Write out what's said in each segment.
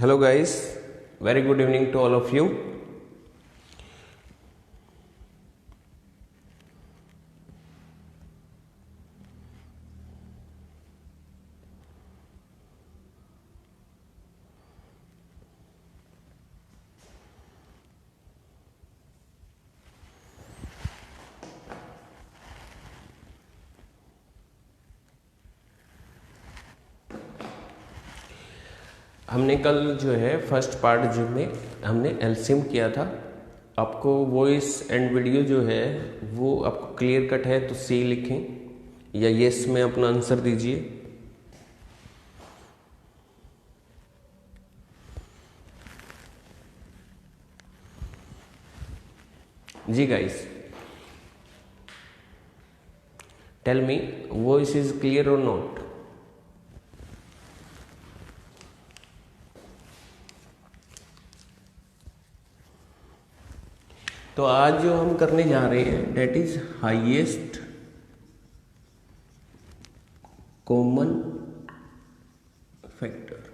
Hello guys, very good evening to all of you. हमने कल जो है फर्स्ट पार्ट जो में हमने एलसीएम किया था। आपको वॉइस एंड वीडियो जो है वो आपको क्लियर कट है तो सी लिखें या यस में अपना आंसर दीजिए। जी guys, tell me voice is clear और नॉट। तो आज जो हम करने जा रहे हैं that is highest common factor.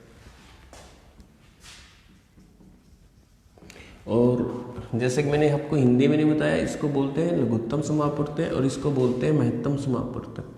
और जैसे कि मैंने आपको हिंदी में नहीं बताया, इसको बोलते हैं लघुत्तम समापवर्तक और इसको बोलते हैं महत्तम समापवर्तक।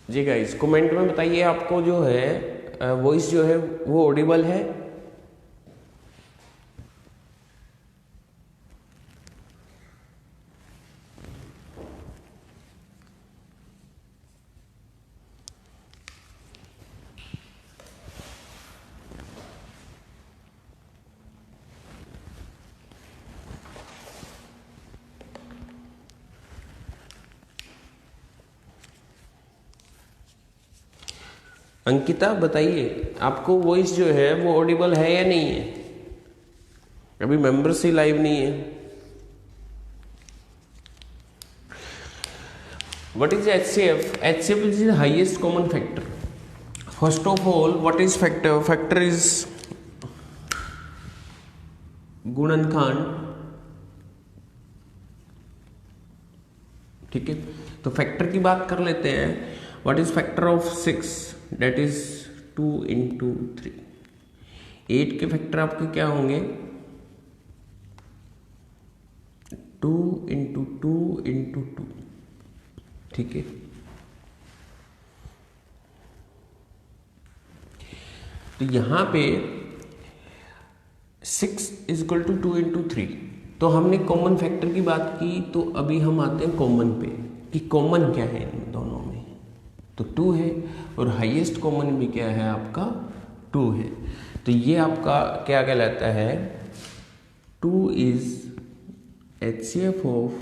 जी गाइस, कमेंट में बताइए आपको जो है वॉइस जो है वो ऑडिबल है। अंकिता बताइए आपको वॉइस जो है वो ऑडिबल है या नहीं है। अभी मेंबर्स ही लाइव नहीं है। What is HCF? HCF is the highest common factor. First of all what is factor? Factor is गुणनखंड। ठीक है, तो फैक्टर की बात कर लेते हैं। What is factor of 6? That is 2 into 3। 8 के फैक्टर आपके क्या होंगे? 2 into 2 into 2। ठीक है, तो यहां पे 6 इज इक्वल टू 2 into 3। तो हमने कॉमन फैक्टर की बात की, तो अभी हम आते हैं कॉमन पे कि कॉमन क्या है इन दोनों में। तो 2 है और हाईएस्ट कॉमन भी क्या है आपका? 2 है। तो ये आपका क्या कहलाता है? 2 is HCF of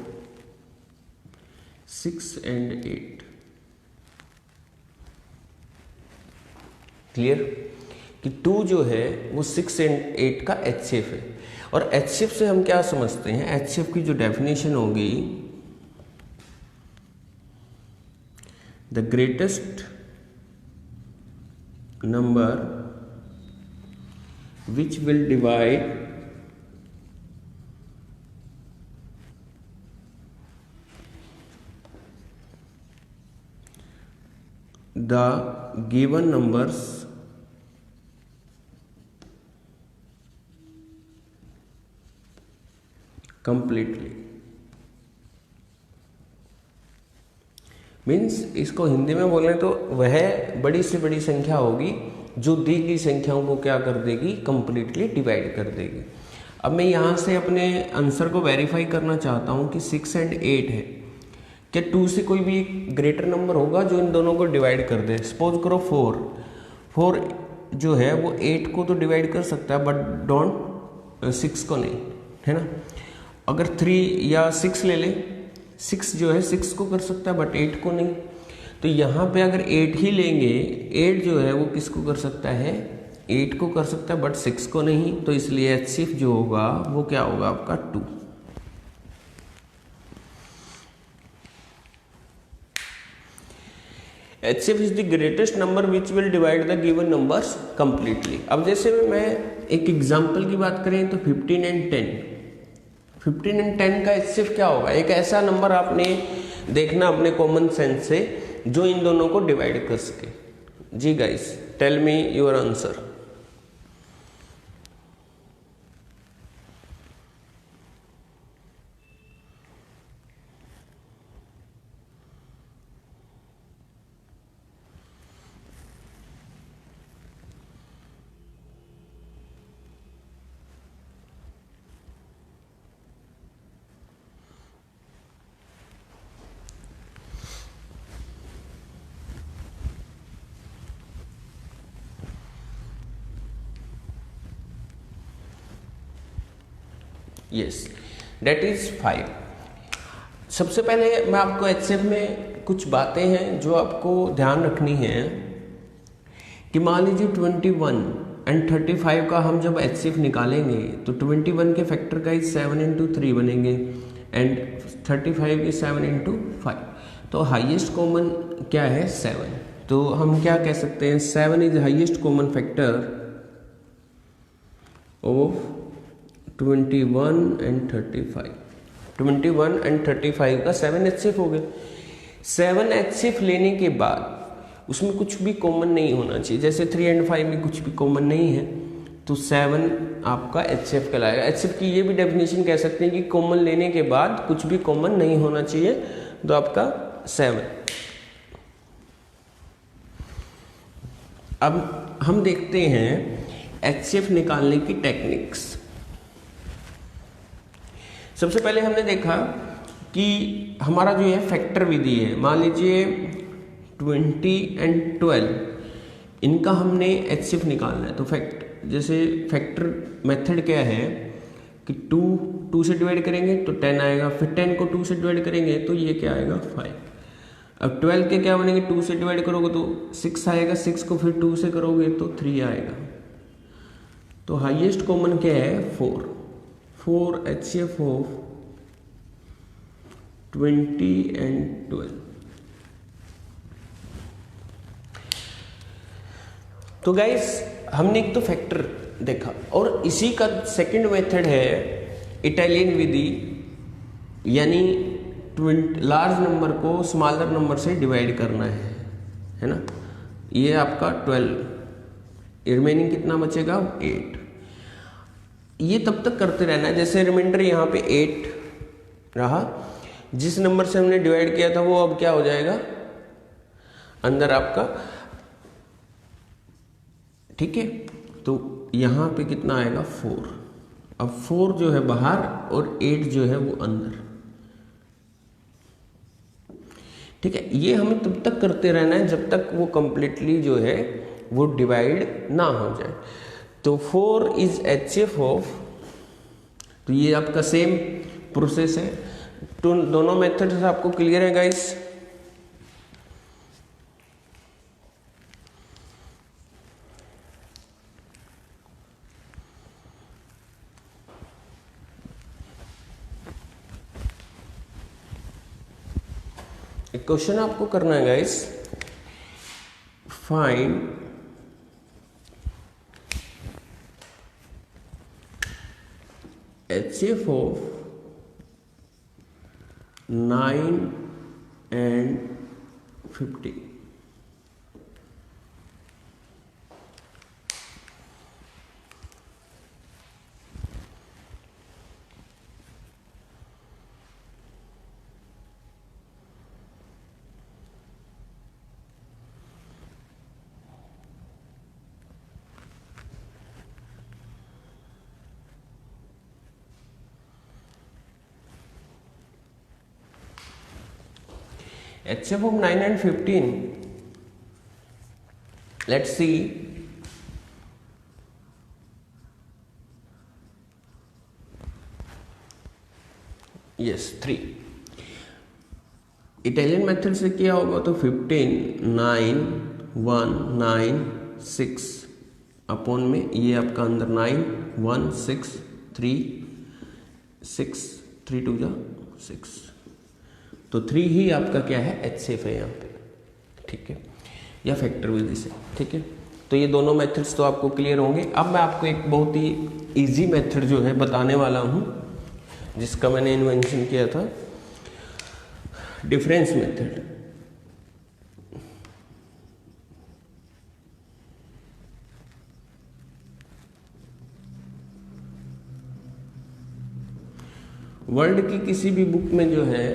6 and 8। Clear कि 2 जो है वो 6 and 8 का HCF है। और HCF से हम क्या समझते हैं? HCF की जो डेफिनेशन होगी, the greatest number which will divide the given numbers completely। Means इसको हिंदी में बोले तो वह बड़ी से बड़ी संख्या होगी जो दी गई संख्याओं को क्या कर देगी? कंप्लीटली डिवाइड कर देगी। अब मैं यहाँ से अपने आंसर को वेरीफाई करना चाहता हूँ कि 6 and 8 है। क्या 2 से कोई भी ग्रेटर नंबर होगा जो इन दोनों को डिवाइड कर दे? सपोज करो 4 जो है वो 8 को तो डिवाइड कर सकता है बट डोंट 6 को नहीं। है ना। अगर 3 या 6 ले ले, 6 जो है 6 को कर सकता है बट 8 को नहीं। तो यहाँ पे अगर 8 ही लेंगे, 8 जो है वो किसको कर सकता है, 8 को कर सकता है बट 6 को नहीं। तो इसलिए HCF जो होगा वो क्या होगा आपका 2। HCF is the greatest number which will divide the given numbers completely. अब जैसे मैं एक एग्जांपल की बात करें तो 15 एंड 10, 15 एंड 10 का HCF क्या होगा, एक ऐसा नंबर आपने देखना अपने कॉमन सेंस से जो इन दोनों को डिवाइड कर सके। जी guys, tell me your answer. Yes, that is 5। सबसे पहले मैं आपको HCF में कुछ बातें हैं जो आपको ध्यान रखनी है कि मान लीजिए 21 एंड 35 का हम जब HCF निकालेंगे तो 21 के फैक्टर का 7 इंटू 3 बनेंगे एंड 35 के 7 इंटू 5। तो हाईएस्ट कॉमन क्या है 7। तो हम क्या कह सकते हैं, 7 is highest common factor of 21 and 35। 21 and 35 का 7 HCF हो गए। 7 HCF लेने के बाद उसमें कुछ भी कॉमन नहीं होना चाहिए, जैसे 3 एंड 5 में कुछ भी कॉमन नहीं है तो 7 आपका HCF कहलाएगा। HCF की ये भी डेफिनेशन कह सकते हैं कि कॉमन लेने के बाद कुछ भी कॉमन नहीं होना चाहिए, तो आपका 7। अब हम देखते हैं HCF निकालने की टेक्निक्स। सबसे पहले हमने देखा कि हमारा जो है फैक्टर विधि है। मान लीजिए 20 एंड 12 इनका हमने HCF निकालना है। तो जैसे फैक्टर मेथड क्या है कि 2 से डिवाइड करेंगे तो 10 आएगा, फिर 10 को 2 से डिवाइड करेंगे तो ये क्या आएगा 5। अब 12 के क्या बनेंगे, 2 से डिवाइड करोगे तो 6 आएगा, 6 को फिर 2 से करोगे तो 3 आएगा। तो हाईएस्ट कॉमन क्या है 4 HCF ऑफ 20 एंड 12। तो गाइस हमने एक तो फैक्टर देखा और इसी का सेकंड मेथड है इटालियन विधि, यानी लार्ज नंबर को स्मॉलर नंबर से डिवाइड करना है ना। ये आपका 12, रिमेनिंग कितना बचेगा 8। ये तब तक करते रहना है जैसे रिमाइंडर यहाँ पे 8 रहा, जिस नंबर से हमने डिवाइड किया था वो अब क्या हो जाएगा अंदर आपका, ठीक है। तो यहाँ पे कितना आएगा 4। अब 4 जो है बाहर और 8 जो है वो अंदर, ठीक है। ये हमें तब तक करते रहना है जब तक वो कंप्लीटली जो है वो डिवाइड ना हो जाए। तो 4 इज HCF ऑफ, तो ये आपका सेम प्रोसेस है। तो दोनों मेथड्स आपको क्लियर है गाइस। एक क्वेश्चन आपको करना है guys, find HCF of 9 and 50। HCF of 9 and 15, let's see. Yes 3। Italian method से क्या होगा तो 15 9 1 9 6 अपॉन में ये आपका अंदर 9 1 6 3 6 3 2 जा 6, तो 3 ही आपका क्या है HCF है यहाँ पे, ठीक है, या फैक्टर विधि से, ठीक है। तो ये दोनों मेथड्स तो आपको क्लियर होंगे। अब मैं आपको एक बहुत ही इजी मेथड जो है बताने वाला हूँ, जिसका मैंने इन्वेंशन किया था, डिफरेंस मेथड। वर्ल्ड की किसी भी बुक में जो है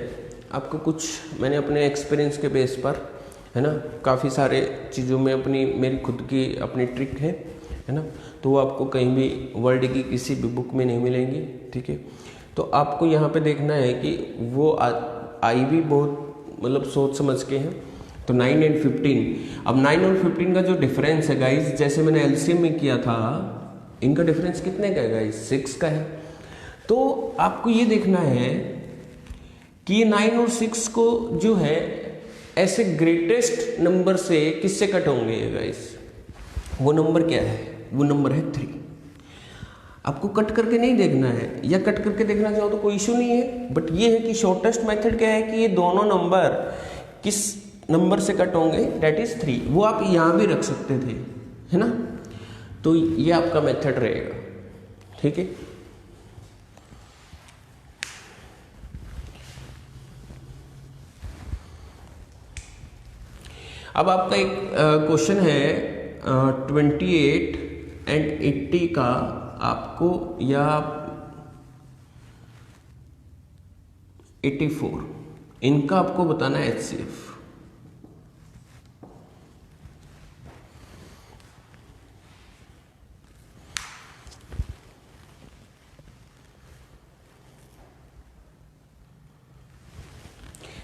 आपको कुछ, मैंने अपने एक्सपीरियंस के बेस पर, है ना, काफ़ी सारे चीज़ों में अपनी मेरी खुद की अपनी ट्रिक है ना, तो वो आपको कहीं भी वर्ल्ड की किसी भी बुक में नहीं मिलेंगी, ठीक है। तो आपको यहाँ पे देखना है कि वो आई भी बहुत मतलब सोच समझ के हैं। तो 9 और 15, अब 9 और 15 का जो डिफरेंस है गाइज, जैसे मैंने एलसीएम में किया था, इनका डिफरेंस कितने का है गाइज, 6 का है। तो आपको ये देखना है कि 9 और 6 को जो है ऐसे ग्रेटेस्ट नंबर से किससे कट होंगे गाइस, वो नंबर क्या है, वो नंबर है 3। आपको कट करके नहीं देखना है, या कट करके देखना चाहो तो कोई इशू नहीं है, बट ये है कि शॉर्टेस्ट मेथड क्या है कि ये दोनों नंबर किस नंबर से कट होंगे, डेट इज 3। वो आप यहाँ भी रख सकते थे, है ना। तो ये आपका मेथड रहेगा, ठीक है। अब आपका एक क्वेश्चन है 28 एंड 80 का, आपको या 84, इनका आपको बताना है HCF।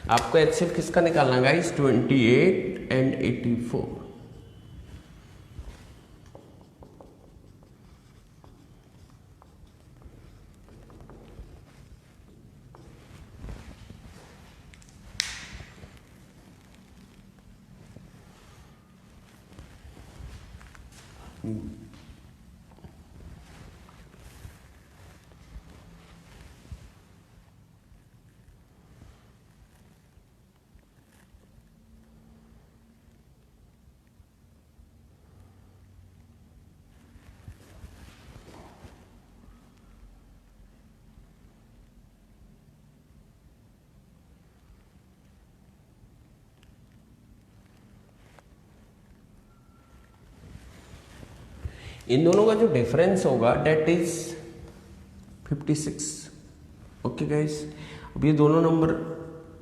आपको HCF किसका निकालना गाइस, 28 एंड 84। इन दोनों का जो डिफरेंस होगा डेट इज 56। ओके गाइस, अब ये दोनों नंबर,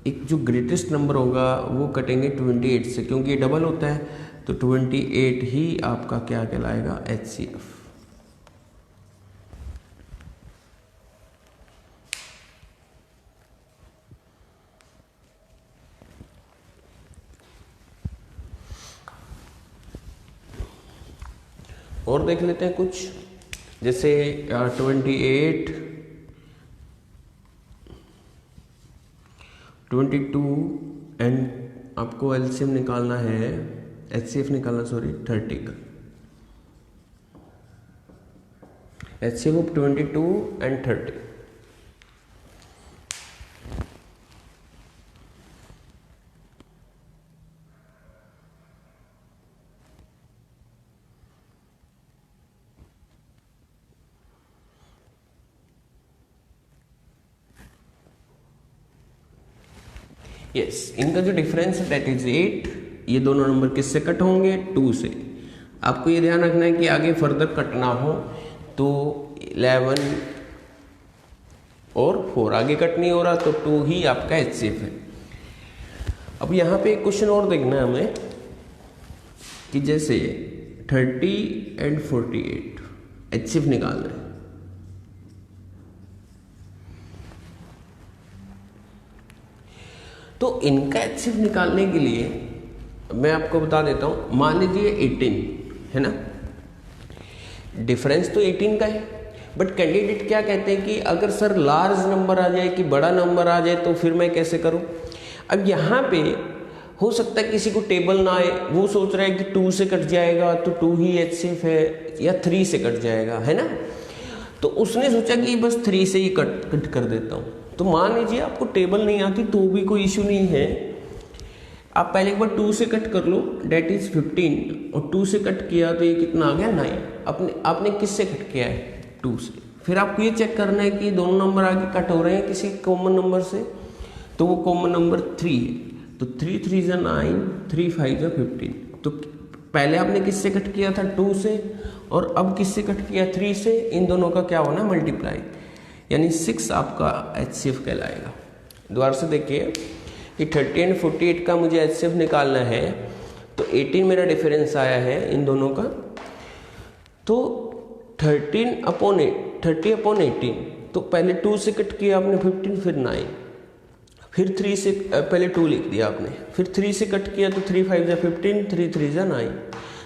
एक जो ग्रेटेस्ट नंबर होगा वो कटेंगे 28 से, क्योंकि ये डबल होता है, तो 28 ही आपका क्या कहलाएगा, HCF। और देख लेते हैं कुछ, जैसे 28 22 एंड आपको एलसीएम निकालना है, HCF निकालना, सॉरी 30 का। HCF of 22 and 30। यस, इनका जो डिफरेंस है दैट इज 8। ये दोनों नंबर किससे कट होंगे, 2 से। आपको ये ध्यान रखना है कि आगे फर्दर कटना हो तो 11 और 4 आगे कट नहीं हो रहा, तो 2 ही आपका HCF है। अब यहाँ पे एक क्वेश्चन और देखना है हमें कि जैसे 30 एंड 48 HCF निकालना है। तो इनका HCF निकालने के लिए मैं आपको बता देता हूं, मान लीजिए 18 है ना, डिफरेंस तो 18 का है, बट कैंडिडेट क्या कहते हैं कि अगर सर लार्ज नंबर आ जाए कि बड़ा नंबर आ जाए तो फिर मैं कैसे करूं। अब यहाँ पे हो सकता है किसी को टेबल ना आए, वो सोच रहा है कि 2 से कट जाएगा तो 2 ही HCF है, या 3 से कट जाएगा, है ना। तो उसने सोचा कि बस 3 से ही कट कर देता हूँ। तो मान लीजिए आपको टेबल नहीं आती तो भी कोई इशू नहीं है, आप पहले एक बार 2 से कट कर लो, डेट इज 15, और 2 से कट किया तो ये कितना आ गया 9। आपने किससे कट किया है 2 से। फिर आपको ये चेक करना है कि दोनों नंबर आगे कट हो रहे हैं किसी कॉमन नंबर से, तो वो कॉमन नंबर 3 है। तो 3 3 जा 9, 3 5 जा 15। तो पहले आपने किससे कट किया था 2 से, और अब किससे कट किया 3 से। इन दोनों का क्या होना मल्टीप्लाई, यानी 6 आपका HCF कहलाएगा। दोबारा से देखिए कि 30 एंड 48 का मुझे HCF निकालना है, तो 18 मेरा डिफरेंस आया है इन दोनों का। तो 30/18, तो पहले 2 से कट किया आपने 15, फिर 9, फिर 3 से पहले 2 लिख दिया आपने, फिर 3 से कट किया तो 3 5 जा 15, 3 3 जा 9।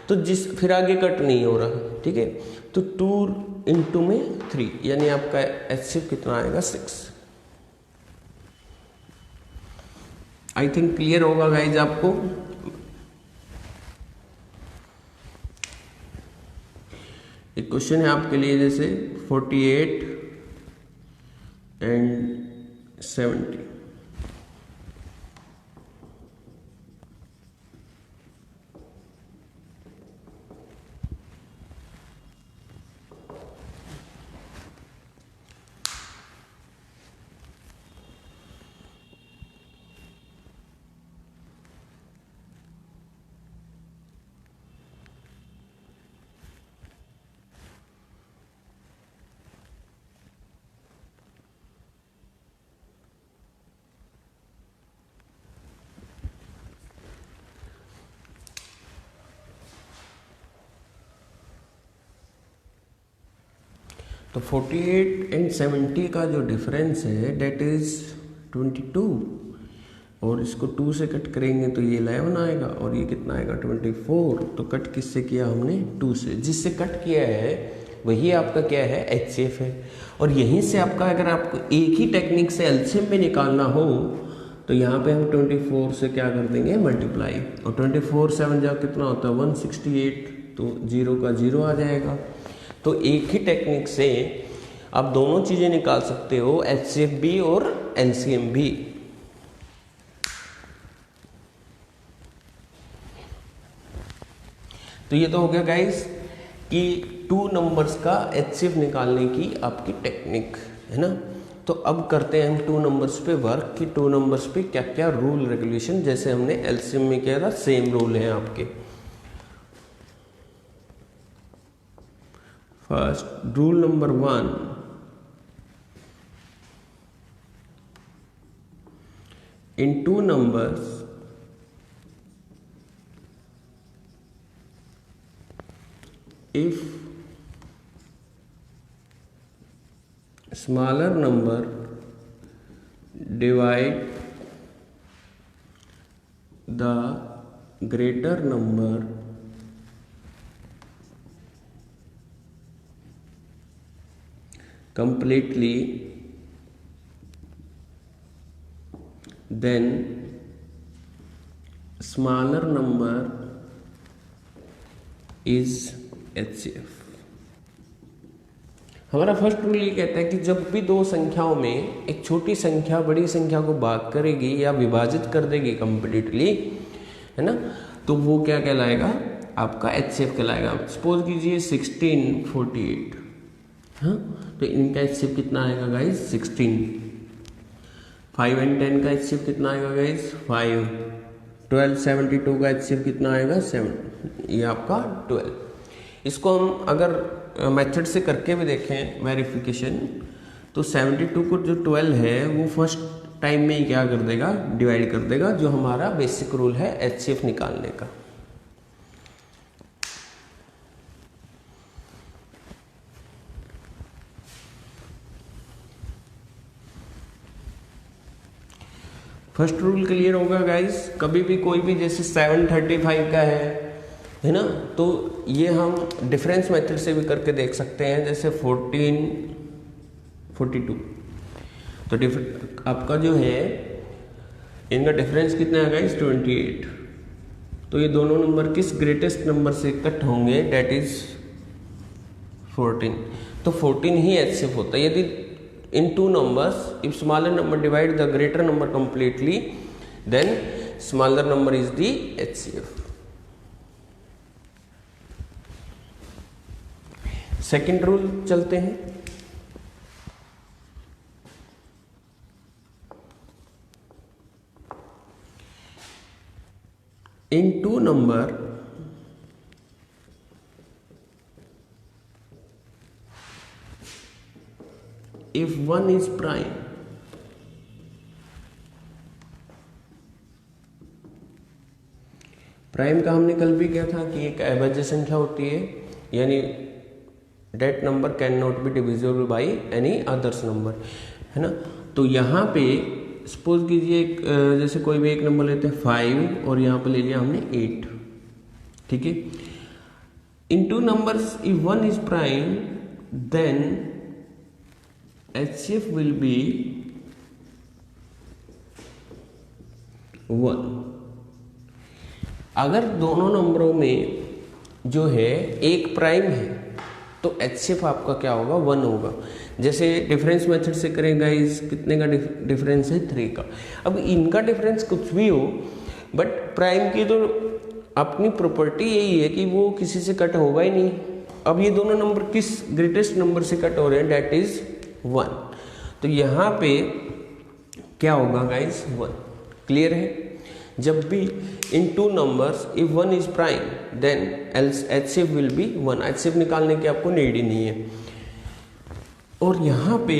तो फिर आगे कट नहीं हो रहा, ठीक है। तो 2 × में 3, यानी आपका HCF कितना आएगा 6। आई थिंक क्लियर होगा गाइज आपको। एक क्वेश्चन है आपके लिए, जैसे 48 एंड 70। तो 48 एंड 70 का जो डिफरेंस है डेट इज 22, और इसको 2 से कट करेंगे तो ये 11 आएगा, और ये कितना आएगा 24। तो कट किससे किया हमने 2 से, जिससे कट किया है वही आपका क्या है HCF है। और यहीं से आपका अगर आपको एक ही टेक्निक से LCM में निकालना हो तो यहाँ पे हम 24 से क्या कर देंगे मल्टीप्लाई, और 24 7 जा कितना होता है 168, तो 0 का 0 आ जाएगा। तो एक ही टेक्निक से आप दोनों चीजें निकाल सकते हो, HCF भी और LCM भी। तो ये तो हो गया गाइस कि 2 नंबर्स का HCF निकालने की आपकी टेक्निक है ना। तो अब करते हैं हम 2 नंबर्स पे वर्क, कि 2 नंबर्स पे क्या क्या रूल रेगुलेशन, जैसे हमने LCM में किया था सेम रूल है आपके। First rule number 1, in 2 numbers if smaller number divide the greater number completely, then smaller number is HCF। हमारा फर्स्ट रूल ये कहता है कि जब भी दो संख्याओं में एक छोटी संख्या बड़ी संख्या को भाग करेगी या विभाजित कर देगी कंप्लीटली, है ना, तो वो क्या कहलाएगा आपका HCF कहलाएगा। सपोज कीजिए 16 48, हाँ, तो इनका HCF कितना आएगा गाइज 16। 5 एंड 10 का HCF कितना आएगा गाइज 5। 12 72 का HCF कितना आएगा 7, ये आपका 12। इसको हम अगर मेथड से करके भी देखें वेरिफिकेशन, तो 72 को जो 12 है वो फर्स्ट टाइम में ही क्या कर देगा डिवाइड कर देगा, जो हमारा बेसिक रूल है HCF निकालने का। फर्स्ट रूल क्लियर होगा गाइस। कभी भी कोई भी जैसे 735 का है है ना। तो ये हम डिफरेंस मेथड से भी करके देख सकते हैं, जैसे 14, 42। तो आपका जो है इनका डिफरेंस कितना है गाइस, 28। तो ये दोनों नंबर किस ग्रेटेस्ट नंबर से कट होंगे, डेट इज 14। तो 14 ही HCF होता है। यदि इन two numbers if smaller number divide the greater number completely then smaller number is the HCF। Second rule चलते हैं। In two number if one is prime, prime का हमने कल भी किया था कि एक अभाज्य संख्या होती है, यानी that number can not be divisible by any others number, है ना। तो यहाँ पे सपोज कीजिए जैसे कोई भी एक नंबर लेते हैं 5 और यहाँ पे ले लिया हमने 8, ठीक है। In two numbers if one is prime then HCF will be 1। अगर दोनों नंबरों में जो है एक प्राइम है तो HCF आपका क्या होगा, 1 होगा। जैसे डिफरेंस मेथड से करें गाइस, कितने का डिफरेंस है, 3 का। अब इनका डिफरेंस कुछ भी हो, बट प्राइम की तो अपनी प्रॉपर्टी यही है कि वो किसी से कट होगा ही नहीं। अब ये दोनों नंबर किस ग्रेटेस्ट नंबर से कट हो रहे हैं, डेट इज 1। तो यहाँ पे क्या होगा गाइस, 1। क्लियर है। जब भी in two numbers if one is prime then HCF will be 1। HCF निकालने की आपको नीड ही नहीं है। और यहाँ पे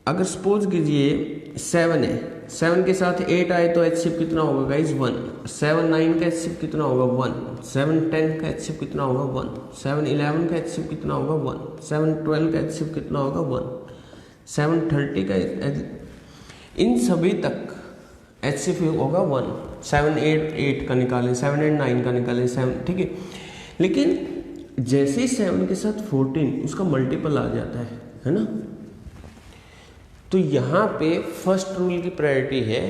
अगर सपोज कीजिए 7 है, 7 के साथ 8 आए तो HCF कितना होगा गाइस, 1। 7 9 का HCF कितना होगा, 1। 7 10 का HCF कितना होगा, 1। 7 11 का HCF कितना होगा, 1। 7 12 का HCF कितना होगा, 1। 7 30 का, इन सभी तक HCF होगा 1। 7 8 का निकालें, 7 8 9 का निकालें, 7, ठीक है। लेकिन जैसे ही 7 के साथ 14 उसका मल्टीपल आ जाता है ना। तो यहाँ पे फर्स्ट रूल की प्रायोरिटी है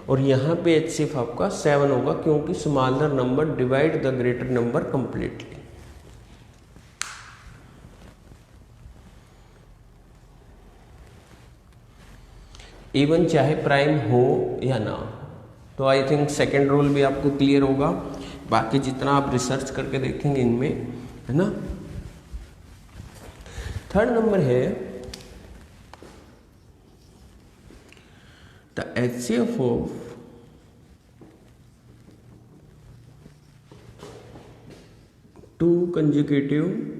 और यहाँ पे HCF आपका 7 होगा, क्योंकि smaller number divide the greater number completely. Even चाहे प्राइम हो या ना हो। तो आई थिंक सेकेंड रूल भी आपको क्लियर होगा। बाकी जितना आप रिसर्च करके देखेंगे इनमें, है ना। थर्ड नंबर है the HCF of to consecutive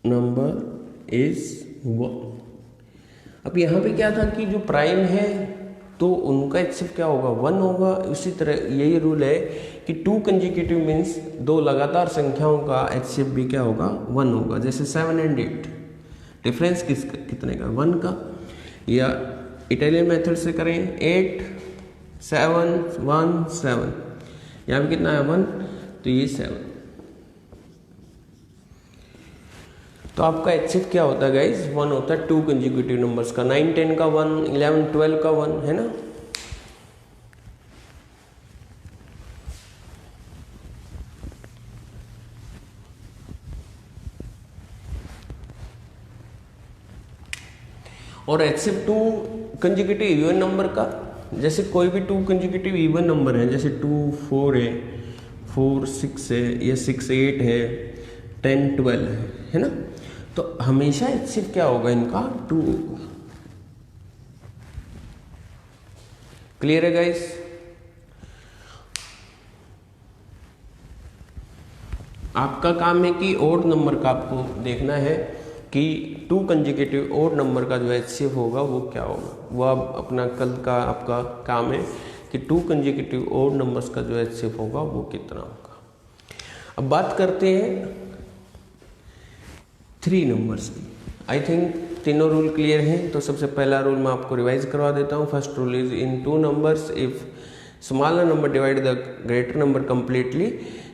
number is 1। अब यहाँ पे क्या था कि जो प्राइम है तो उनका HCF क्या होगा, 1 होगा। उसी तरह यही रूल है कि 2 कंसेक्यूटिव मीन्स 2 लगातार संख्याओं का HCF भी क्या होगा, 1 होगा। जैसे 7 और 8 डिफरेंस कितने का, 1 का। या इटालियन मेथड से करें 8 7 1 7, यहाँ पे कितना है, 1, तो ये 7। तो आपका HCF क्या होता है गाइज, 1 होता है 2 कंसेक्यूटिव नंबर्स का। 9 10 का 1, 11 12 का 1, है ना। और HCF 2 कंसेक्यूटिव इवन नंबर का, जैसे कोई भी 2 कंसेक्यूटिव इवन नंबर है, जैसे 2 4 है, 4 6 है, या 6 8 है, 10 12 है ना। तो हमेशा HCF क्या होगा इनका, 2 होगा। क्लियर है गाइस। आपका काम है कि ओड नंबर का आपको देखना है कि 2 कंसेक्यूटिव ओड नंबर का जो HCF होगा वो क्या होगा। वो अब अपना कल का आपका काम है कि 2 कंसेक्यूटिव ओड नंबर्स का जो HCF होगा वो कितना होगा। अब बात करते हैं 3 नंबर्स की। आई थिंक तीनों रूल क्लियर हैं। तो सबसे पहला रूल मैं आपको रिवाइज करवा देता हूँ। First rule is in two numbers if smaller number divide the greater number completely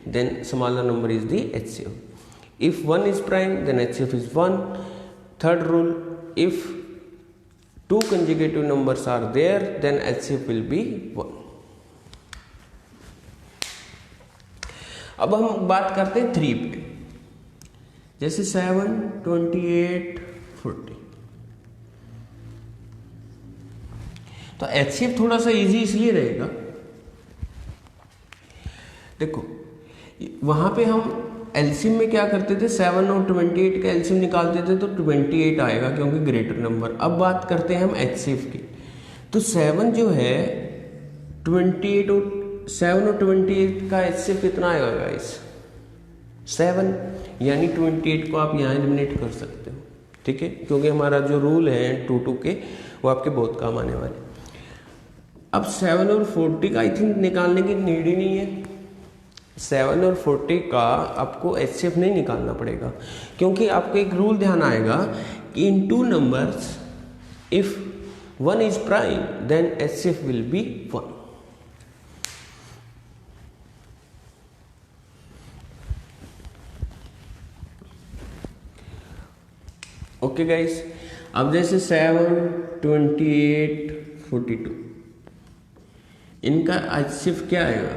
then smaller number is the HCF. If 1 is prime then HCF is 1. Third rule, if two consecutive numbers are there then HCF will be 1. अब हम बात करते हैं 3 पे, जैसे 7, 28, 40। तो HCF थोड़ा सा इजी इसलिए रहेगा, देखो वहां पे हम एलसीएम में क्या करते थे, 7 और 28 का एलसीएम निकालते थे तो 28 आएगा क्योंकि ग्रेटर नंबर। अब बात करते हैं हम HCF की, तो 7 जो है 28 और 7 और 28 का HCF कितना आएगा गाइस, 7, यानी 28 को आप यहाँ एलिमिनेट कर सकते हो, ठीक है, क्योंकि हमारा जो रूल है 2 के वो आपके बहुत काम आने वाले। अब 7 और 40 का आई थिंक निकालने की नीड ही नहीं है। 7 और 40 का आपको HCF नहीं निकालना पड़ेगा, क्योंकि आपको एक रूल ध्यान आएगा कि in two numbers if 1 is prime then HCF will be 1। Okay guys, अब जैसे 7, 28, 42 इनका HCF क्या आएगा,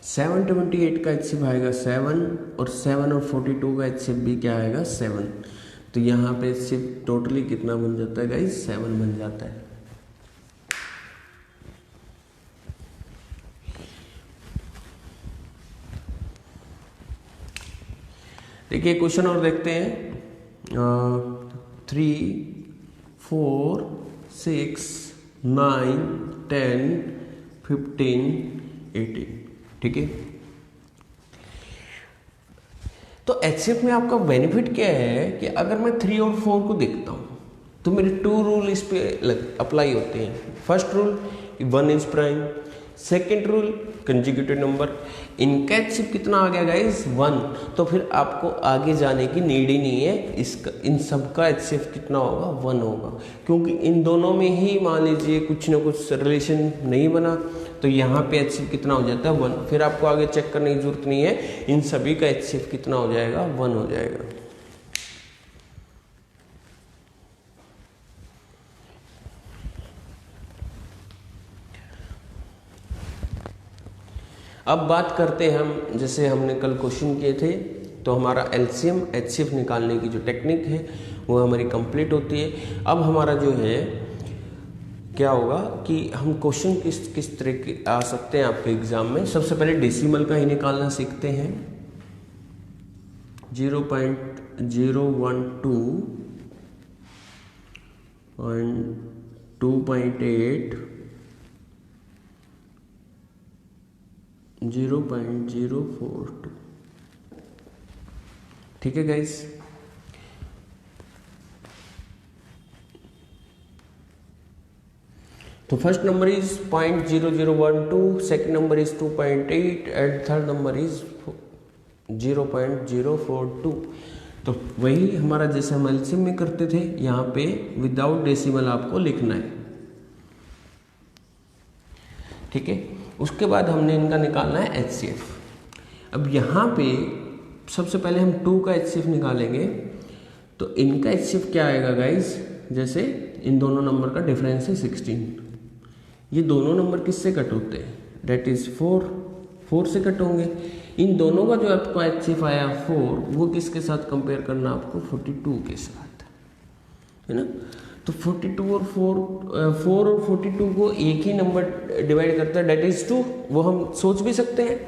सेवन 28 का HCF आएगा 7 और 7 और 42 का HCF भी क्या आएगा 7। तो यहाँ पे HCF टोटली कितना बन जाता है गाइस, 7 बन जाता है। देखिए क्वेश्चन और देखते हैं, 3, 4, 6, 9, 10, 15, 18, ठीक है। तो HCF में आपका बेनिफिट क्या है कि अगर मैं 3 और 4 को देखता हूं तो मेरे 2 रूल इस पे अप्लाई होते हैं। First rule 1 is prime, second rule conjugative number, इनका HCF कितना आ गया गाइस 1, तो फिर आपको आगे जाने की नीड ही नहीं है। इसका इन सब का HCF कितना होगा 1 होगा, क्योंकि इन दोनों में ही मान लीजिए कुछ ना कुछ रिलेशन नहीं बना, तो यहाँ पे HCF कितना हो जाता है 1। फिर आपको आगे चेक करने की जरूरत नहीं है, इन सभी का HCF कितना हो जाएगा 1 हो जाएगा। अब बात करते हैं हम, जैसे हमने कल क्वेश्चन किए थे, तो हमारा एलसीएम HCF निकालने की जो टेक्निक है वो हमारी कंप्लीट होती है। अब हमारा जो है क्या होगा कि हम क्वेश्चन किस तरह के आ सकते हैं आपके एग्जाम में। सबसे पहले डेसिमल का ही निकालना सीखते हैं, 0.012 और 2.8, 0.042, ठीक है गाइस। तो first number is 0.0012, second number is 2.8 and third number is 0.042। तो वही हमारा जैसे हम एलसीएम में करते थे, यहाँ पे विदाउट डेसिमल आपको लिखना है, ठीक है। उसके बाद हमने इनका निकालना है HCF। अब यहाँ पे सबसे पहले हम 2 का HCF निकालेंगे, तो इनका HCF क्या आएगा गाइस, जैसे इन दोनों नंबर का डिफरेंस है 16, ये दोनों नंबर किससे कट होते हैं, डेट इज 4 से कट होंगे। इन दोनों का जो आपको HCF आया 4, वो किसके साथ कंपेयर करना आपको 42 के साथ, है ना। तो 42 और 4 और 42 को एक ही नंबर डिवाइड करता है, डेट इज 2। वो हम सोच भी सकते हैं,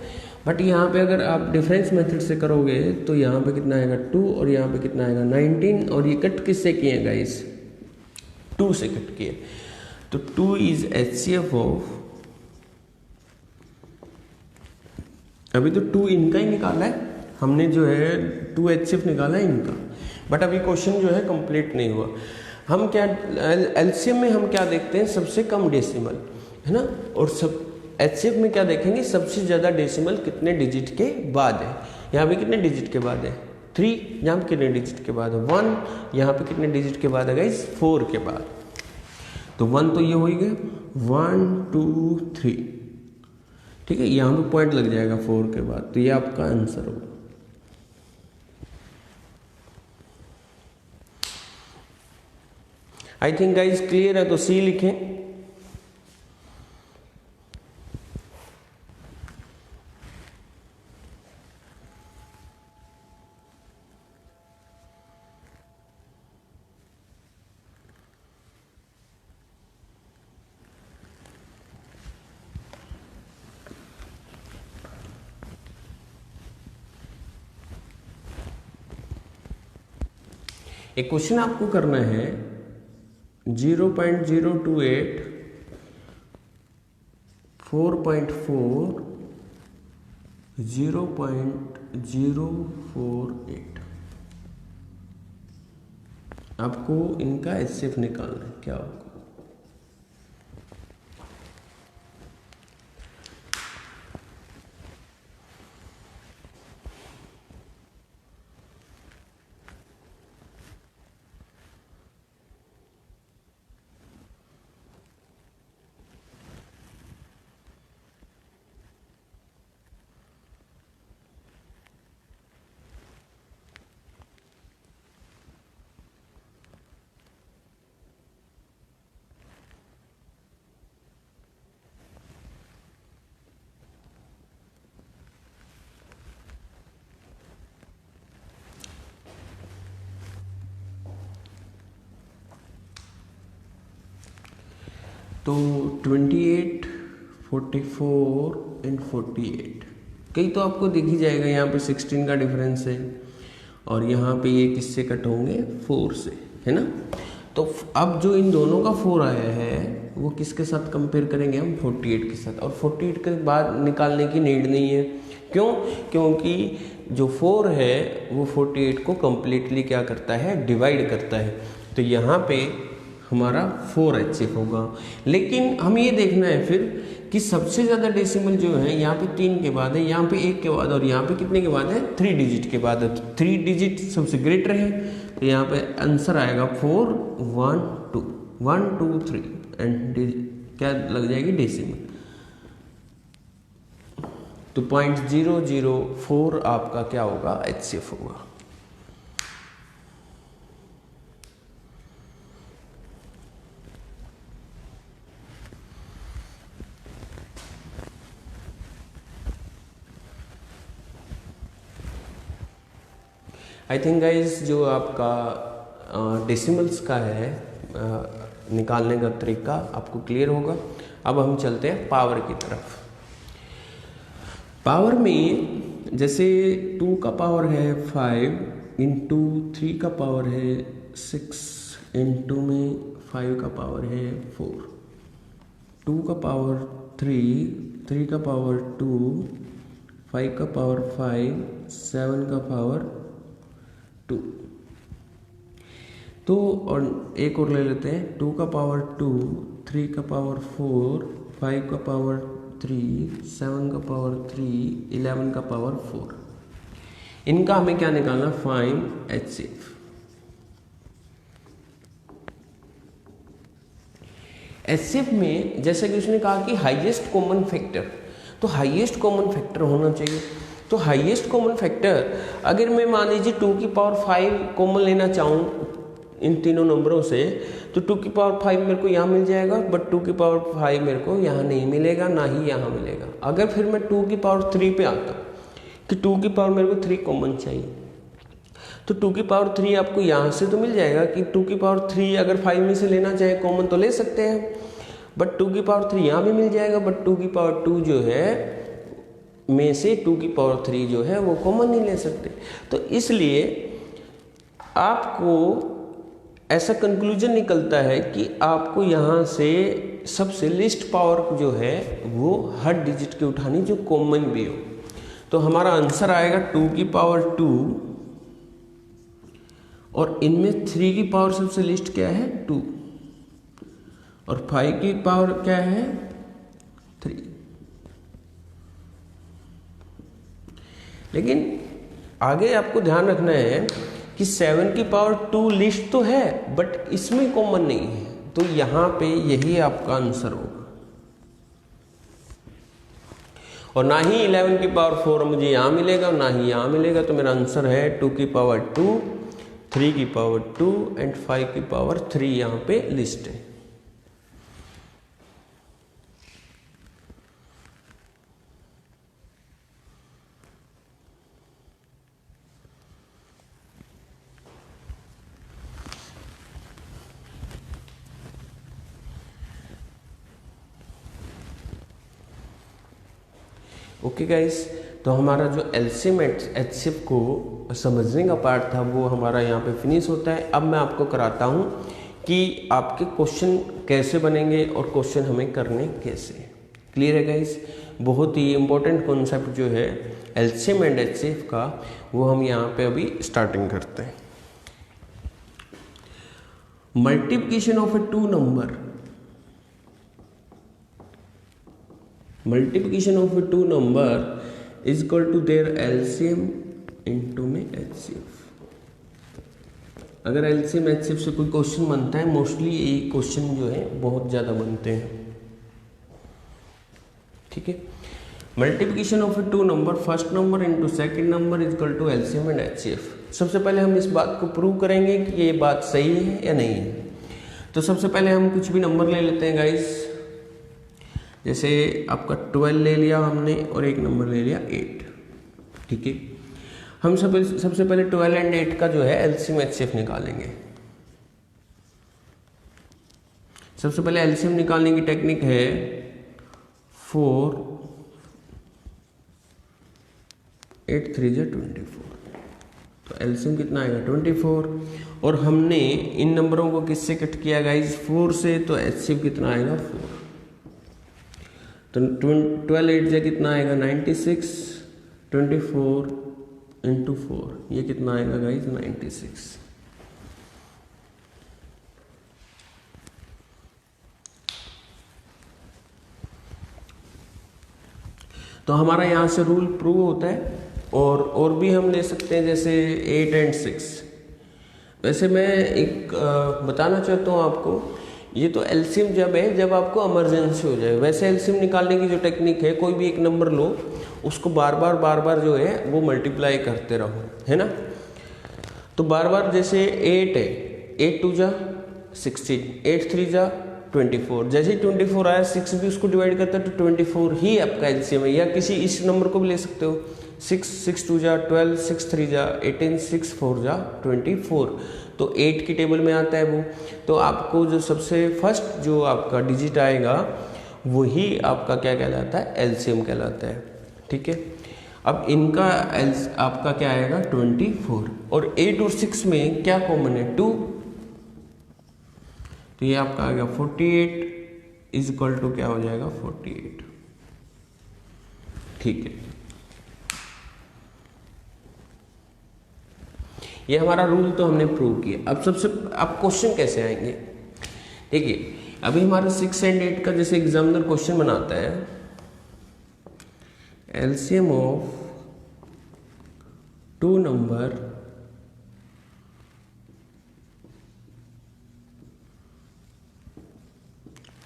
बट यहाँ पे अगर आप डिफरेंस मेथड से करोगे तो यहाँ पे कितना आएगा 2 और यहाँ पे कितना आएगा 19, और ये कट किससे किए हैं गाइस, 2 से कट किए। तो 2 इज HCF ऑफ, अभी तो 2 इनका ही निकाला है हमने, जो है 2 HCF निकाला है इनका, बट अभी क्वेश्चन जो है कंप्लीट नहीं हुआ। हम क्या LCM में हम क्या देखते हैं, सबसे कम डेसिमल है ना, और सब HCF में क्या देखेंगे, सबसे ज़्यादा डेसिमल कितने डिजिट के बाद है। यहाँ पे कितने डिजिट के बाद है 3, यहाँ पे कितने डिजिट के बाद है 1, यहाँ पे कितने डिजिट के बाद है गाइस 4 के बाद। तो 1 तो ये हो ही गया, 1 2 3, ठीक है, यहाँ पे पॉइंट लग जाएगा 4 के बाद, तो ये आपका आंसर होगा। आई थिंक गाइस क्लियर है, तो सी लिखें। एक क्वेश्चन आपको करना है 0.028 4.4 0.048, आपको इनका HCF निकालना है। क्या होगा, तो 28 44 एंड 48, कई तो आपको दिख ही जाएगा, यहाँ पे 16 का डिफरेंस है, और यहाँ पे ये किससे कट होंगे 4 से, है ना। तो अब जो इन दोनों का 4 आया है वो किसके साथ कंपेयर करेंगे हम, 48 के साथ, और 48 के बाद निकालने की नीड नहीं है। क्यों, क्योंकि जो 4 है वो 48 को कंप्लीटली क्या करता है, डिवाइड करता है। तो यहाँ पे हमारा 4 HCF होगा। लेकिन हम ये देखना है फिर कि सबसे ज़्यादा डेसिमल जो है यहाँ पे 3 के बाद है, यहाँ पे 1 के बाद, और यहाँ पे कितने के बाद है 3 डिजिट के बाद है। तो 3 डिजिट सबसे ग्रेटर है, तो यहाँ पे आंसर आएगा 4 1 2 1 2 3 एंड क्या लग जाएगी डेसिमल। तो 0.004 आपका क्या होगा, HCF होगा। आई थिंक गाइज जो आपका डेसिमल्स का है निकालने का तरीका आपको क्लियर होगा। अब हम चलते हैं पावर की तरफ। पावर में जैसे 2 का पावर है 5 इंटू 3 का पावर है 6 इंटू में 5 का पावर है 4, 2 का पावर 3 का पावर 2, 5 का पावर 5, 7 का पावर 2। तो और एक और ले लेते हैं, 2 का पावर 2, 3 का पावर 4, 5 का पावर 3, 7 का पावर 3, 11 का पावर 4। इनका हमें क्या निकालना, फाइंड HCF। HCF में जैसा कि उसने कहा कि हाईएस्ट कॉमन फैक्टर, तो हाईएस्ट कॉमन फैक्टर होना चाहिए। तो हाईएस्ट कॉमन फैक्टर अगर मैं मान लीजिए 2 की पावर 5 कॉमन लेना चाहूँ इन तीनों नंबरों से, तो 2 की पावर 5 मेरे को यहाँ मिल जाएगा, बट 2 की पावर 5 मेरे को यहाँ नहीं मिलेगा, ना ही यहाँ मिलेगा। अगर फिर मैं 2 की पावर 3 पे आता कि 2 की पावर मेरे को 3 कॉमन चाहिए, तो 2 की पावर 3 आपको यहाँ से तो मिल जाएगा कि 2 की पावर 3 अगर 5 में से लेना चाहे कॉमन तो ले सकते हैं, बट 2 की पावर 3 यहाँ भी मिल जाएगा, बट 2 की पावर 2 जो है में से 2 की पावर 3 जो है वो कॉमन नहीं ले सकते। तो इसलिए आपको ऐसा कंक्लूजन निकलता है कि आपको यहाँ से सबसे लिस्ट पावर जो है वो हर डिजिट की उठानी जो कॉमन भी हो। तो हमारा आंसर आएगा 2 की पावर 2 और इनमें 3 की पावर सबसे लिस्ट क्या है 2 और 5 की पावर क्या है 3। लेकिन आगे आपको ध्यान रखना है कि 7 की पावर 2 लिस्ट तो है बट इसमें कॉमन नहीं है, तो यहां पे यही आपका आंसर होगा। और ना ही 11 की पावर 4 मुझे यहां मिलेगा ना ही यहां मिलेगा, तो मेरा आंसर है 2 की पावर 2, 3 की पावर 2 एंड 5 की पावर 3 यहां पे लिस्ट है। ओके गाइस, तो हमारा जो एलसीएम एचसीएफ को समझने का पार्ट था वो हमारा यहाँ पे फिनिश होता है। अब मैं आपको कराता हूँ कि आपके क्वेश्चन कैसे बनेंगे और क्वेश्चन हमें करने कैसे। क्लियर है गाइस? बहुत ही इम्पोर्टेंट कॉन्सेप्ट जो है एलसीएम एंड एचसीएफ का वो हम यहाँ पे अभी स्टार्टिंग करते हैं। Multiplication of a two number, multiplication of a two number is equal to their LCM into में HCF। अगर LCM HCF से कोई क्वेश्चन बनता है, मोस्टली ये क्वेश्चन जो है बहुत ज़्यादा बनते हैं। ठीक है, multiplication of a two number first number into second number is equal to LCM एंड HCF। सबसे पहले हम इस बात को प्रूव करेंगे कि ये बात सही है या नहीं है। तो सबसे पहले हम कुछ भी नंबर ले लेते हैं गाइस, जैसे आपका 12 ले लिया हमने और एक नंबर ले लिया 8। ठीक है, हम सबसे पहले 12 एंड 8 का जो है एलसीएम एचसीएफ निकालेंगे। सबसे पहले एलसीएम निकालने की टेक्निक है 4 8 3 जा 24। तो एलसीएम कितना आएगा 24, और हमने इन नंबरों को किससे कट किया गाइज 4 से, तो एचसीएफ कितना आएगा 4। तो 12 8 से कितना आएगा 96, 24 इंटू 4 ये कितना आएगा गाइज 96। तो हमारा यहाँ से रूल प्रूव होता है। और भी हम ले सकते हैं जैसे 8 एंड 6। वैसे मैं एक बताना चाहता हूँ आपको, ये तो एलसीएम जब है जब आपको इमरजेंसी हो जाए। वैसे एलसीएम निकालने की जो टेक्निक है, कोई भी एक नंबर लो उसको बार बार जो है वो मल्टीप्लाई करते रहो, है ना। तो बार बार जैसे 8 है, 8 2 जा 16, 8 3 जा 24। जैसे ही 24 आया 6 भी उसको डिवाइड करता है तो 24 ही आपका एलसीएम है। या किसी इस नंबर को भी ले सकते हो, 6 6 2 जा 12, 6 3 जा 18, 6 4 जा 24। तो 8 की टेबल में आता है वो। तो आपको जो सबसे फर्स्ट जो आपका डिजिट आएगा वही आपका क्या कहलाता है एलसीएम कहलाता है। ठीक है, अब इनका आपका क्या आएगा 24, और 8 और 6 में क्या कॉमन है 2, तो ये आपका आ गया 48 इज इक्वल टू क्या हो जाएगा 48। ठीक है, ये हमारा रूल तो हमने प्रूव किया। अब क्वेश्चन कैसे आएंगे। देखिए अभी हमारा 6 एंड 8 का जैसे एग्जामिनर क्वेश्चन बनाता है, LCM of two number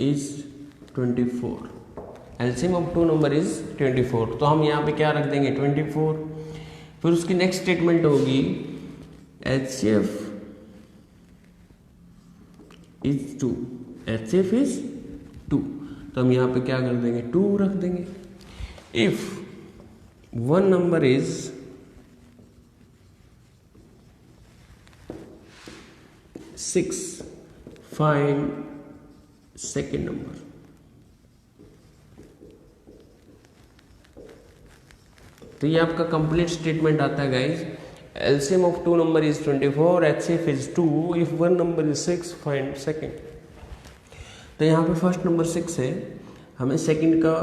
is 24। LCM of two number is 24, तो हम यहाँ पे क्या रख देंगे 24। फिर उसकी नेक्स्ट स्टेटमेंट होगी HCF इज 2, HCF इज 2, तो हम यहाँ पे क्या कर देंगे 2 रख देंगे। If one number is 6 find second number. तो ये आपका कंप्लीट स्टेटमेंट आता है guys. LCM of two number is 24, HCF is 2, if one number is 6 find second. तो यहाँ पे फर्स्ट नंबर 6 है, हमें सेकंड का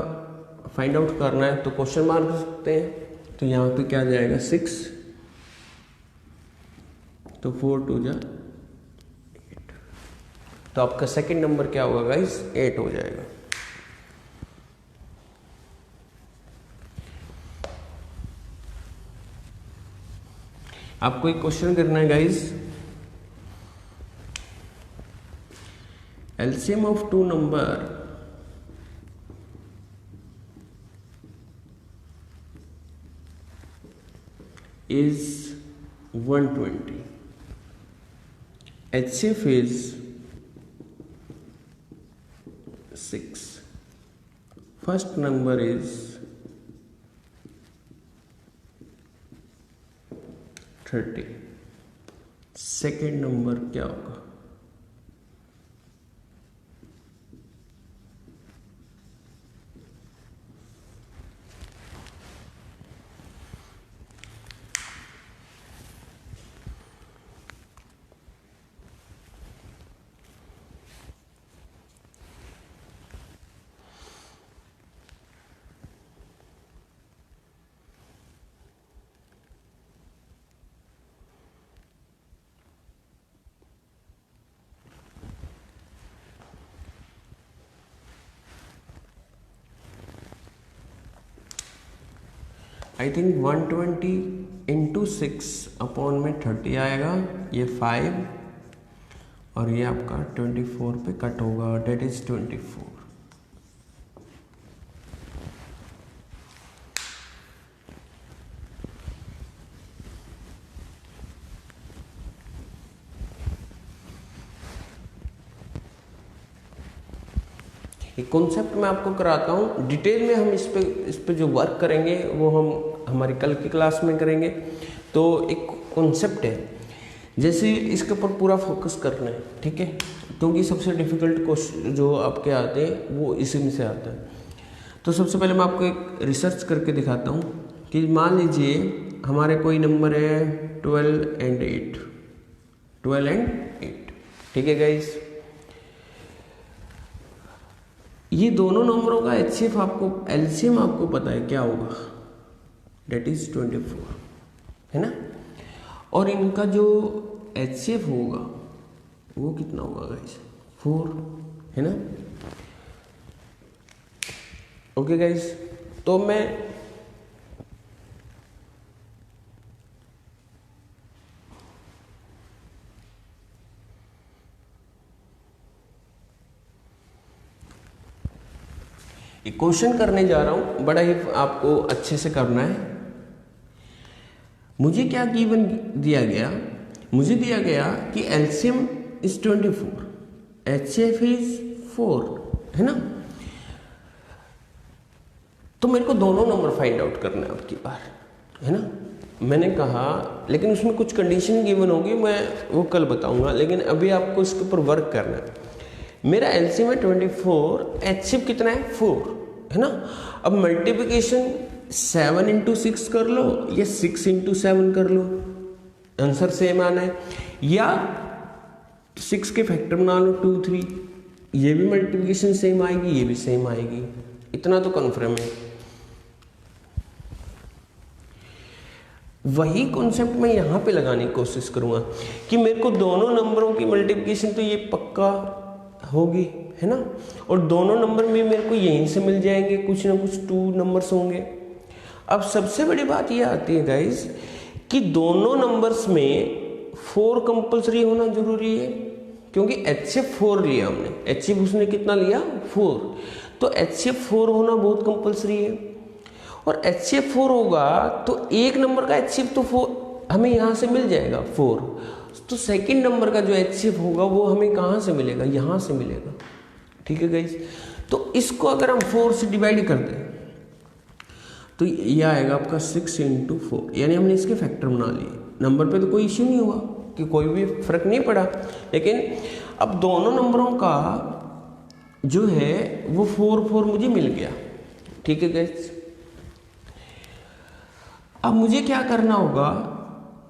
फाइंड आउट करना है, तो क्वेश्चन मार्क कर सकते हैं। तो यहाँ पे क्या जाएगा 6, तो 4 2 जा 8, तो आपका सेकंड नंबर क्या होगा गाइस 8 हो जाएगा। आपको एक क्वेश्चन करना है guys, LCM of two number is 120, HCF is 6, first number is 30, second number क्या होगा? आई थिंक 120 इंटू 6 अपॉन में 30 आएगा, ये 5 और ये आपका 24 पे कट होगा, डेट इज 24। एक कॉन्सेप्ट मैं आपको कराता हूँ, डिटेल में हम इस पे जो वर्क करेंगे वो हम हमारी कल की क्लास में करेंगे। तो एक कॉन्सेप्ट है, जैसे इसके ऊपर पूरा फोकस करना है, ठीक है, क्योंकि सबसे डिफिकल्ट क्वेश्चन जो आपके आते हैं वो इसी में से आता है। तो सबसे पहले मैं आपको एक रिसर्च करके दिखाता हूँ कि मान लीजिए हमारे कोई नंबर है 12 एंड 8, 12 एंड 8, ठीक है गाइस। ये दोनों नंबरों का एचसीएफ आपको, एलसीएम आपको पता है क्या होगा, डेट इज 24, है ना। और इनका जो एचसीएफ होगा वो कितना होगा गाइस, 4, है ना। ओके गाइस, तो मैं एक क्वेश्चन करने जा रहा हूं, बड़ा ही आपको अच्छे से करना है। मुझे क्या गिवन दिया गया, मुझे दिया गया कि एलसीएम इज 24, एचसीएफ इज 4, है ना। तो मेरे को दोनों नंबर फाइंड आउट करना है आपकी बार, है ना। मैंने कहा लेकिन उसमें कुछ कंडीशन गिवन होगी, मैं वो कल बताऊंगा, लेकिन अभी आपको इसके ऊपर वर्क करना है। मेरा एलसीएम है 24, एचसीएफ कितना है 4, है ना। अब मल्टीप्लिकेशन 7 इंटू 6 कर लो या 6 इंटू 7 कर लो, आंसर सेम आना है। या 6 के फैक्टर बना लो 2 3, ये भी मल्टीप्लिकेशन सेम आएगी, ये भी सेम आएगी, इतना तो कन्फर्म है। वही कॉन्सेप्ट मैं यहाँ पे लगाने की कोशिश करूँगा कि मेरे को दोनों नंबरों की मल्टीप्लिकेशन तो ये पक्का होगी, है ना। और दोनों नंबर में मेरे को यहीं से मिल जाएंगे, कुछ ना कुछ 2 नंबर्स होंगे। अब सबसे बड़ी बात ये आती है गाइस कि दोनों नंबर्स में 4 कंपलसरी होना जरूरी है, क्योंकि एचसीएफ 4 लिया हमने, एचसीएफ उसने कितना लिया 4, तो एचसीएफ 4 होना बहुत कंपलसरी है। और एचसीएफ 4 होगा तो एक नंबर का एचसीएफ तो 4 हमें यहाँ से मिल जाएगा 4, तो सेकंड नंबर का जो एचसीएफ होगा वो हमें कहाँ से मिलेगा, यहाँ से मिलेगा, ठीक है गाइस। तो इसको अगर हम 4 से डिवाइड कर दें तो ये आएगा आपका 6 इंटू 4, यानी हमने इसके फैक्टर बना लिए। नंबर पे तो कोई इश्यू नहीं हुआ, कि कोई भी फर्क नहीं पड़ा। लेकिन अब दोनों नंबरों का जो है वो 4 मुझे मिल गया। ठीक है गाइस, अब मुझे क्या करना होगा,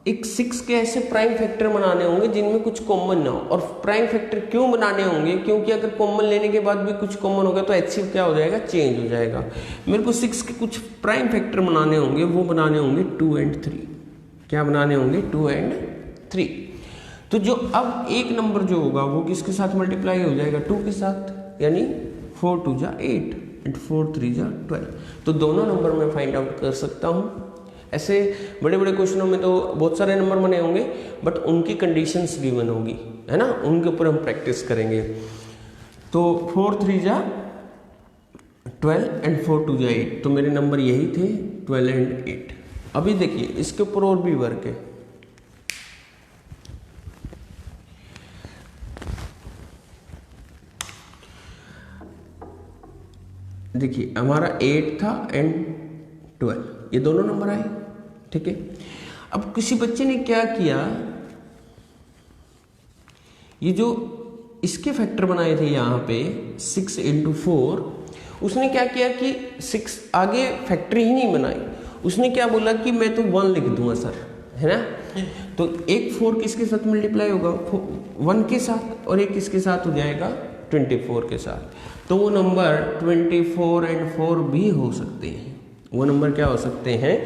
एक 6 के ऐसे प्राइम फैक्टर बनाने होंगे जिनमें कुछ कॉमन ना हो। और प्राइम फैक्टर क्यों बनाने होंगे, क्योंकि अगर कॉमन लेने के बाद भी कुछ कॉमन होगा तो HCF क्या हो जाएगा, चेंज हो जाएगा। मेरे को 6 के कुछ प्राइम फैक्टर बनाने होंगे, वो बनाने होंगे 2 और 3। क्या बनाने होंगे, 2 और 3। तो जो अब एक नंबर जो होगा वो किसके साथ मल्टीप्लाई हो जाएगा, 2 के साथ, यानी 4 2 जा 8 एंड 4 3 जा 12। तो दोनों नंबर मैं फाइंड आउट कर सकता हूँ। ऐसे बड़े बड़े क्वेश्चनों में तो बहुत सारे नंबर बने होंगे, बट उनकी कंडीशंस गिवन होगी, है ना, उनके ऊपर हम प्रैक्टिस करेंगे। तो 4 3 जा 12 एंड 4 2 जा 8, तो मेरे नंबर यही थे 12 एंड 8। अभी देखिए इसके ऊपर और भी वर्क है। देखिए हमारा 8 था एंड 12, ये दोनों नंबर आए। ठीक है, अब किसी बच्चे ने क्या किया, ये जो इसके फैक्टर बनाए थे यहाँ पे 6 × 4, उसने क्या किया कि 6 आगे फैक्टर ही नहीं बनाई, उसने क्या बोला कि मैं तो 1 लिख दूंगा सर, है ना। तो एक 4 किसके साथ मल्टीप्लाई होगा, 1 के साथ, और एक किसके साथ हो जाएगा, 24 के साथ। तो वो नंबर 24 और 4 भी हो सकते हैं। वो नंबर क्या हो सकते हैं,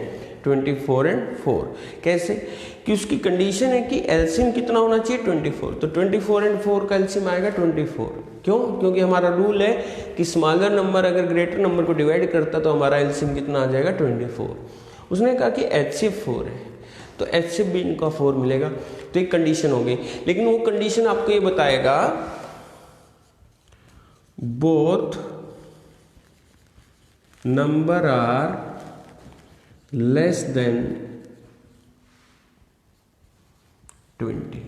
24 और 4। कैसे, कि उसकी कंडीशन है कि एलसीएम कितना होना चाहिए, 24। तो 24 और 4 का एलसीएम आएगा 24। क्यों, क्योंकि हमारा रूल है कि स्मॉलर नंबर अगर ग्रेटर नंबर को डिवाइड करता तो हमारा एलसीएम कितना आ जाएगा, 24। उसने कहा कि HCF 4 है, तो HCF भी इनका 4 मिलेगा। तो एक कंडीशन हो गई, लेकिन वो कंडीशन आपको ये बताएगा both number are less than 20।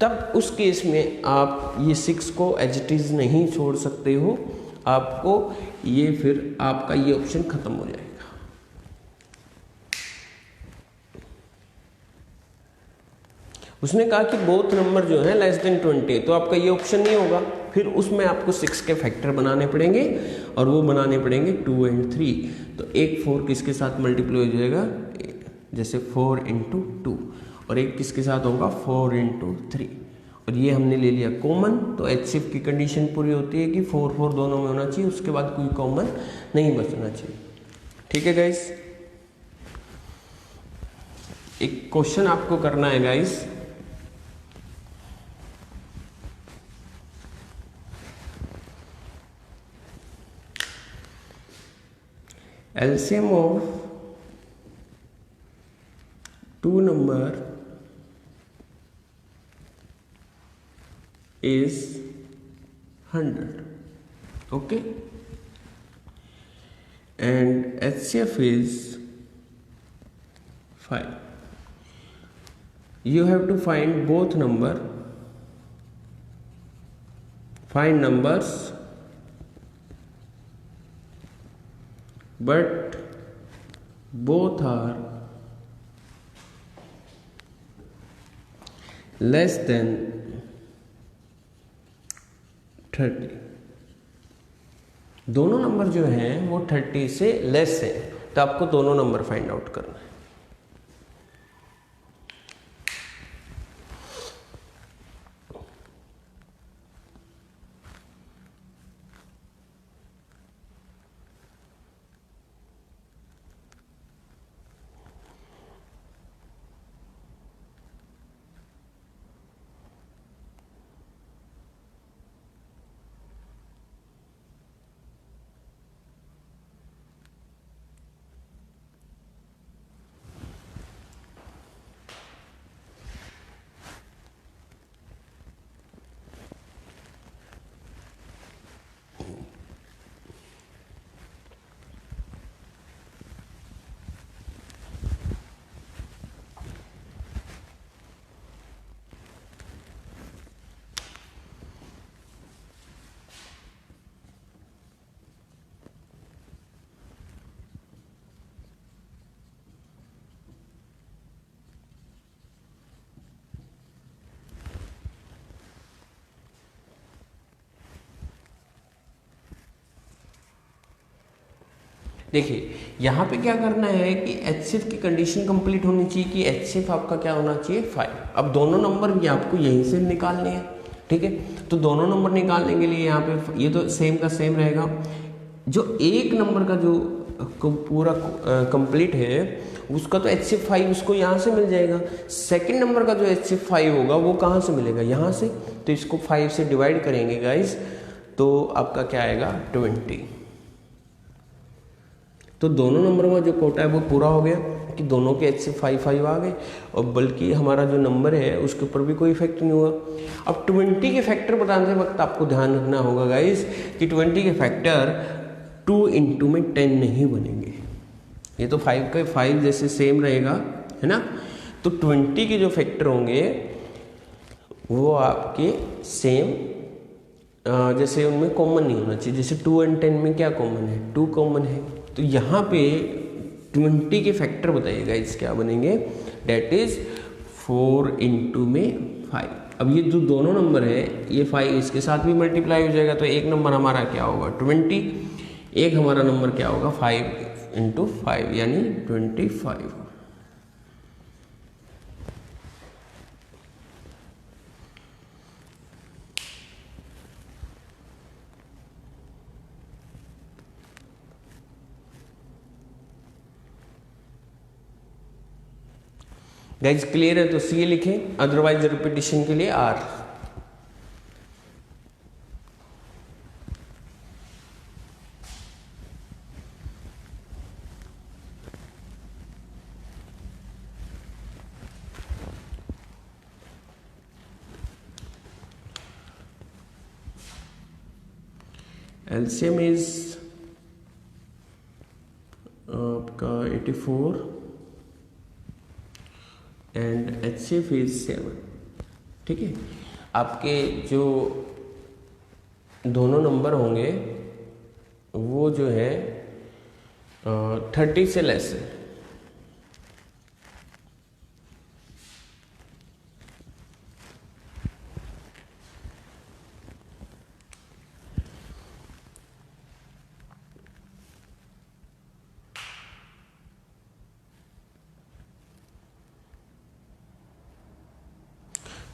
तब उस केस में आप ये 6 को एज इट इज नहीं छोड़ सकते हो, आपको ये फिर आपका ये ऑप्शन खत्म हो जाएगा। उसने कहा कि बोथ नंबर जो है लेस देन 20, तो आपका ये ऑप्शन नहीं होगा, फिर उसमें आपको 6 के फैक्टर बनाने पड़ेंगे, और वो बनाने पड़ेंगे 2 और 3। तो एक 4 किसके साथ मल्टीप्लाई हो जाएगा, जैसे 4 × 2, और एक किसके साथ होगा, 4 × 3, और ये हमने ले लिया कॉमन। तो HCF की कंडीशन पूरी होती है कि 4 4 दोनों में होना चाहिए, उसके बाद कोई कॉमन नहीं बचना चाहिए। ठीक है गाइस, एक क्वेश्चन आपको करना है guys, LCM of 2 number is 100, okay, and HCF is 5. You have to find both number, find numbers but both are less than 30। दोनों नंबर जो हैं वो 30 से लेस है, तो आपको दोनों नंबर फाइंड आउट करना है। देखिए यहाँ पे क्या करना है कि HCF की कंडीशन कंप्लीट होनी चाहिए कि HCF आपका क्या होना चाहिए 5। अब दोनों नंबर भी आपको यहीं से निकालने हैं, ठीक है। तो दोनों नंबर निकालने के लिए यहाँ पे ये तो सेम का सेम रहेगा। जो एक नंबर का जो पूरा कंप्लीट है उसका तो HCF 5 उसको यहाँ से मिल जाएगा। सेकंड नंबर का जो HCF 5 होगा वो कहाँ से मिलेगा, यहाँ से। तो इसको 5 से डिवाइड करेंगे गाइस, तो आपका क्या आएगा 20। तो दोनों नंबर में जो कोटा है वो पूरा हो गया कि दोनों के HCF 5 आ गए, और बल्कि हमारा जो नंबर है उसके ऊपर भी कोई इफेक्ट नहीं हुआ। अब 20 के फैक्टर बताते वक्त आपको ध्यान रखना होगा गाइस कि 20 के फैक्टर 2 इंटू में 10 नहीं बनेंगे। ये तो 5 का 5 जैसे सेम रहेगा, है ना। तो 20 के जो फैक्टर होंगे वो आपके सेम, जैसे उनमें कॉमन नहीं होना चाहिए। जैसे 2 और 10 में क्या कॉमन है, 2 कॉमन है। तो यहाँ पे 20 के फैक्टर बताइएगा इस क्या बनेंगे, डेट इज 4 इंटू में 5। अब ये जो दोनों नंबर है ये 5 इसके साथ भी मल्टीप्लाई हो जाएगा, तो एक नंबर हमारा क्या होगा 20, एक हमारा नंबर क्या होगा 5 इंटू 5 यानी 25। गाइज क्लियर है तो सी लिखें, अदरवाइज रिपीटिशन के लिए आर। एलसीएम इज आपका 84 एंड HCF इज 7, ठीक है। आपके जो दोनों नंबर होंगे वो जो है 30 से लेस है।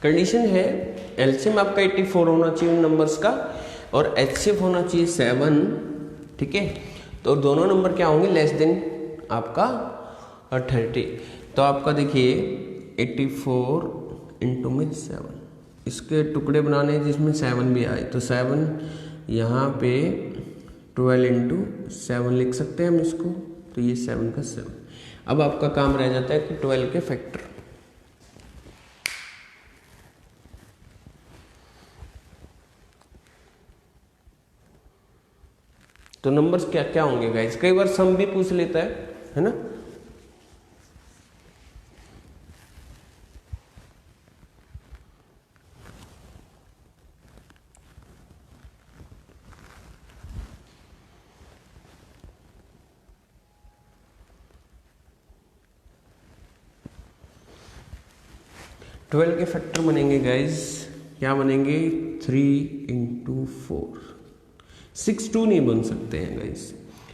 कंडीशन है एलसीएम आपका 84 होना चाहिए उन नंबर्स का, और HCF होना चाहिए 7, ठीक है। तो दोनों नंबर क्या होंगे लेस देन आपका 30। तो आपका देखिए 84 इंटू में 7, इसके टुकड़े बनाने जिसमें 7 भी आए, तो 7 यहाँ पे 12 इंटू 7 लिख सकते हैं हम इसको, तो ये 7 का 7। अब आपका काम रह जाता है कि 12 के फैक्टर। तो नंबर्स क्या क्या होंगे गाइस, कई बार सम भी पूछ लेता है ना। ट्वेल्व के फैक्टर बनेंगे गाइस, क्या बनेंगे 3 इंटू 4, 6 2 नहीं बन सकते हैं गाइस।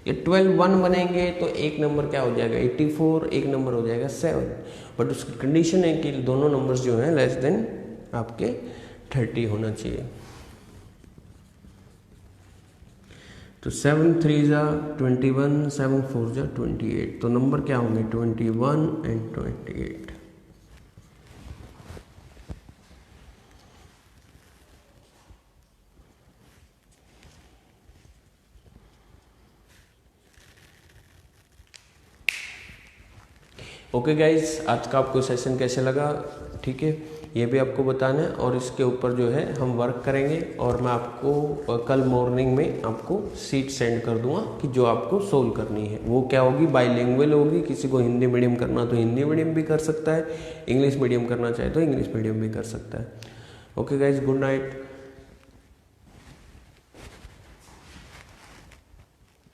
ये 12 1 बनेंगे तो एक नंबर क्या हो जाएगा 84, एक नंबर हो जाएगा 7, बट उसकी कंडीशन है कि दोनों नंबर्स जो हैं लेस देन आपके 30 होना चाहिए। तो 7 3 जा 21, 7 4 जा 28, तो नंबर क्या होंगे 21 एंड 28। ओके गाइज, आज का आपको सेशन कैसे लगा, ठीक है, ये भी आपको बताना है, और इसके ऊपर जो है हम वर्क करेंगे, और मैं आपको कल मॉर्निंग में आपको सीट सेंड कर दूंगा कि जो आपको सोल्व करनी है वो क्या होगी, बाइलिंगुअल होगी। किसी को हिंदी मीडियम करना तो हिंदी मीडियम भी कर सकता है, इंग्लिश मीडियम करना चाहे तो इंग्लिश मीडियम भी कर सकता है। Okay guys, good night.